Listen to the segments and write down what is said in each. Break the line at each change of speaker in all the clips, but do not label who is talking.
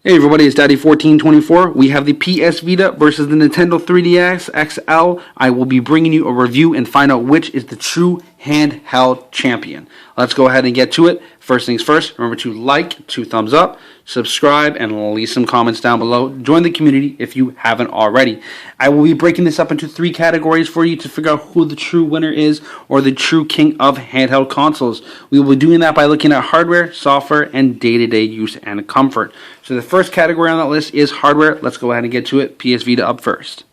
Hey everybody, it's Daddy1424. We have the PS Vita versus the Nintendo 3DS XL. I will be bringing you a review and find out which is the true handheld champion. Let's go ahead and get to it. First things first, remember to like, 2 thumbs up, subscribe, and leave some comments down below. Join the community if you haven't already. I will be breaking this up into 3 categories for you to figure out who the true winner is or the true king of handheld consoles. We will be doing that by looking at hardware, software, and day-to-day use and comfort. So the first category on that list is hardware. Let's go ahead and get to it. PS Vita up first.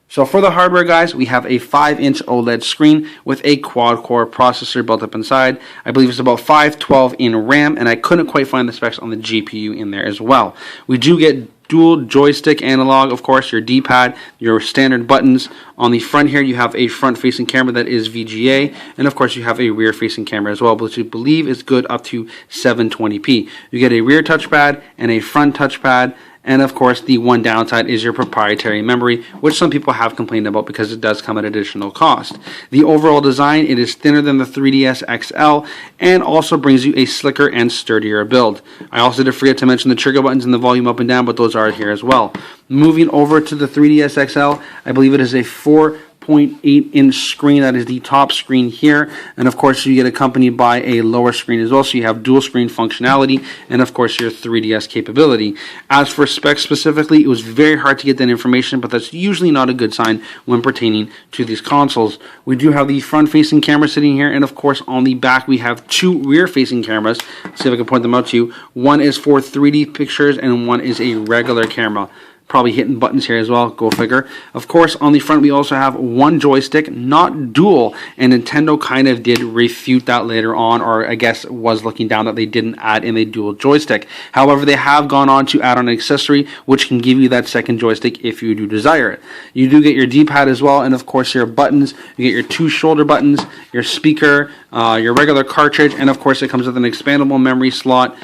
So for the hardware, guys, we have a 5-inch OLED screen with a quad-core processor built up inside. I believe it's about 512 in RAM, and I couldn't quite find the specs on the GPU in there as well. We do get dual joystick analog, of course, your D-pad, your standard buttons. On the front here, you have a front-facing camera that is VGA, and of course, you have a rear-facing camera as well, which I believe is good up to 720p. You get a rear touchpad and a front touchpad. And of course, the one downside is your proprietary memory, which some people have complained about because it does come at additional cost. The overall design, it is thinner than the 3DS XL and also brings you a slicker and sturdier build. I also did forget to mention the trigger buttons and the volume up and down, but those are here as well. Moving over to the 3DS XL, I believe it is a 4.8-inch screen. That is the top screen here, and of course you get accompanied by a lower screen as well, so you have dual screen functionality and of course your 3DS capability. As for specs specifically, it was very hard to get that information, but that's usually not a good sign when pertaining to these consoles. We do have the front facing camera sitting here, and of course on the back we have 2 rear facing cameras. Let's see if I can point them out to you. One is for 3D pictures and one is a regular camera. Probably hitting buttons here as well, go figure. Of course, on the front we also have 1 joystick, not dual, and Nintendo kind of did refute that later on, or I guess was looking down that they didn't add in a dual joystick. However, they have gone on to add on an accessory which can give you that second joystick if you do desire it. You do get your D-pad as well, and of course your buttons. You get your 2 shoulder buttons, your speaker, your regular cartridge, and of course it comes with an expandable memory slot,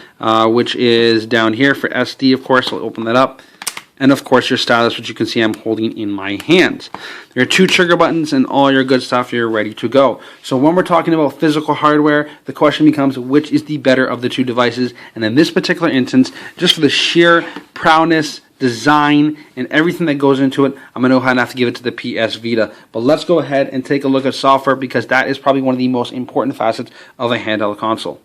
which is down here for SD, of course. We'll open that up. And of course your stylus, which you can see I'm holding in my hands. There are 2 trigger buttons and all your good stuff, you're ready to go. So when we're talking about physical hardware, the question becomes which is the better of the 2 devices. And in this particular instance, just for the sheer proudness, design, and everything that goes into it, I'm going to go ahead and have to give it to the PS Vita. But let's go ahead and take a look at software, because that is probably one of the most important facets of a handheld console.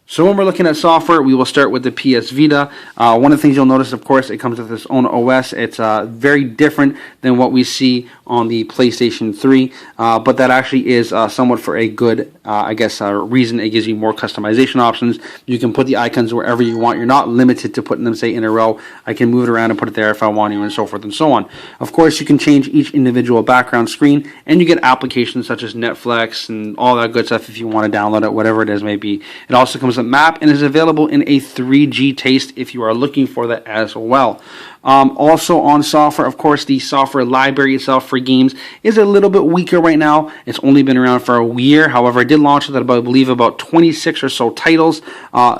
So when we're looking at software, we will start with the PS Vita. One of the things you'll notice, of course, it comes with its own OS. It's very different than what we see on the PlayStation 3, but that actually is somewhat for a good, reason. It gives you more customization options. You can put the icons wherever you want. You're not limited to putting them, say, in a row. I can move it around and put it there if I want to, and so forth and so on. Of course, you can change each individual background screen, and you get applications such as Netflix and all that good stuff if you want to download it, whatever it is may be. It also comes with map and is available in a 3G taste if you are looking for that as well. Also on software, of course, the software library itself for games is a little bit weaker right now. It's only been around for a year. However, I did launch it at I believe about 26 or so titles.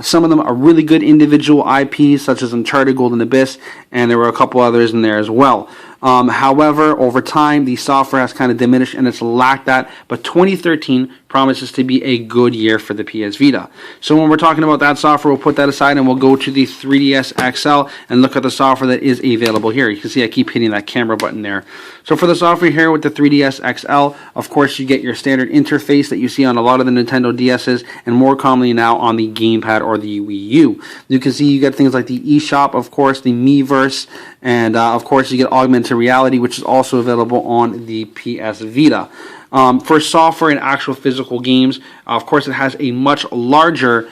Some of them are really good individual IPs, such as Uncharted Golden Abyss, and there were a couple others in there as well. However, over time, the software has kind of diminished and it's lacked that, but 2013 promises to be a good year for the PS Vita. So when we're talking about that software, we'll put that aside and we'll go to the 3DS XL and look at the software that is available here. You can see I keep hitting that camera button there. So for the software here with the 3DS XL, of course, you get your standard interface that you see on a lot of the Nintendo DS's and more commonly now on the gamepad or the Wii U. You can see you get things like the eShop, of course, the Miiverse, and of course you get augmented reality, which is also available on the PS Vita. For software and actual physical games, of course it has a much larger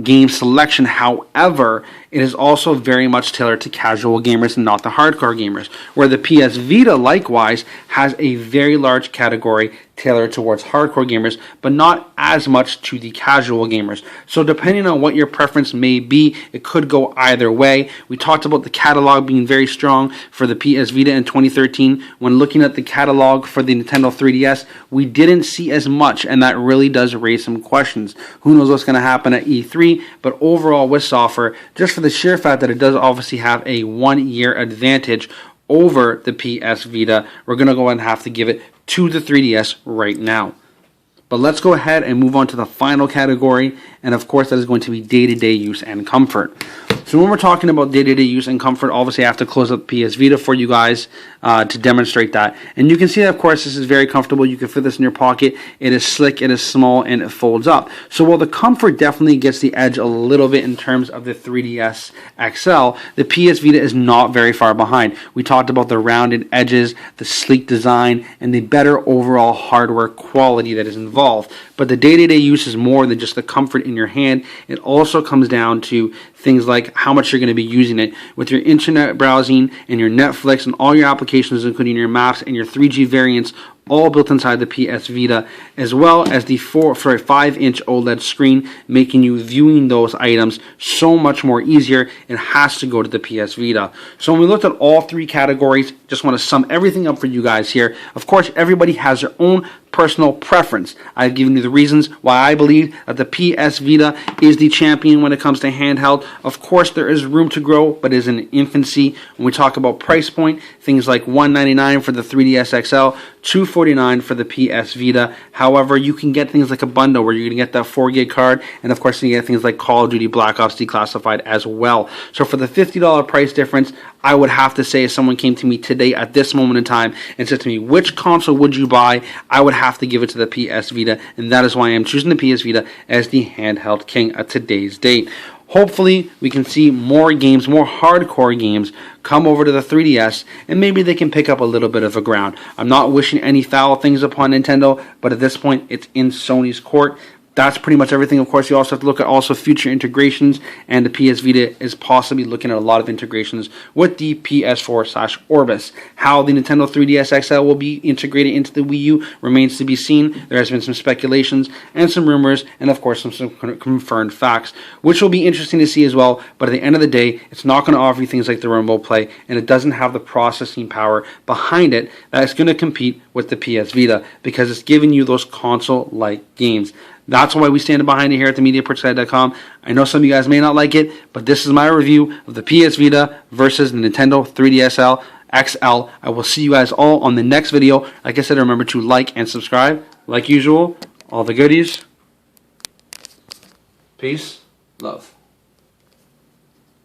game selection. However, it is also very much tailored to casual gamers and not the hardcore gamers, where the PS Vita likewise has a very large category tailored towards hardcore gamers, but not as much to the casual gamers. So depending on what your preference may be, it could go either way. We talked about the catalog being very strong for the PS Vita in 2013. When looking at the catalog for the Nintendo 3DS, we didn't see as much, and that really does raise some questions. Who knows what's going to happen at E3, but overall with software, just for the sheer fact that it does obviously have a 1-year advantage over the PS Vita, we're going to go and have to give it to the 3DS right now. But let's go ahead and move on to the final category, and of course that is going to be day-to-day use and comfort. So when we're talking about day-to-day use and comfort, obviously I have to close up PS Vita for you guys to demonstrate that. And you can see that, of course, this is very comfortable. You can fit this in your pocket. It is slick, it is small, and it folds up. So while the comfort definitely gets the edge a little bit in terms of the 3DS XL, the PS Vita is not very far behind. We talked about the rounded edges, the sleek design, and the better overall hardware quality that is involved. But the day-to-day use is more than just the comfort in your hand. It also comes down to things like how much you're going to be using it with your internet browsing and your Netflix and all your applications, including your maps and your 3G variants, all built inside the PS Vita, as well as the 5-inch OLED screen, making you viewing those items so much more easier. It has to go to the PS Vita. So when we looked at all three categories, just want to sum everything up for you guys here. Of course, everybody has their own personal preference. I've given you the reasons why I believe that the PS Vita is the champion when it comes to handheld. Of course, there is room to grow, but it is in infancy. When we talk about price point, things like $199 for the 3DS XL, $249 for the PS Vita. However, you can get things like a bundle where you're going to get that 4 gig card, and of course you get things like Call of Duty Black Ops Declassified as well. So for the $50 price difference, I would have to say, if someone came to me today at this moment in time and said to me, which console would you buy? I would have to give it to the PS Vita, and that is why I am choosing the PS Vita as the handheld king at today's date. Hopefully, we can see more games, more hardcore games, come over to the 3DS, and maybe they can pick up a little bit of a ground. I'm not wishing any foul things upon Nintendo, but at this point, it's in Sony's court. That's pretty much everything. Of course, you also have to look at also future integrations, and the PS Vita is possibly looking at a lot of integrations with the PS4/Orbis. How the Nintendo 3DS XL will be integrated into the Wii U remains to be seen. There has been some speculations and some rumors, and of course some confirmed facts, which will be interesting to see as well. But at the end of the day, it's not going to offer you things like the Remote Play, and it doesn't have the processing power behind it that is going to compete with the PS Vita, because it's giving you those console-like games. That's why we stand behind it here at themediaportside.com. I know some of you guys may not like it, but this is my review of the PS Vita versus the Nintendo 3DS XL. I will see you guys all on the next video. Like I said, remember to like and subscribe. Like usual, all the goodies. Peace. Love.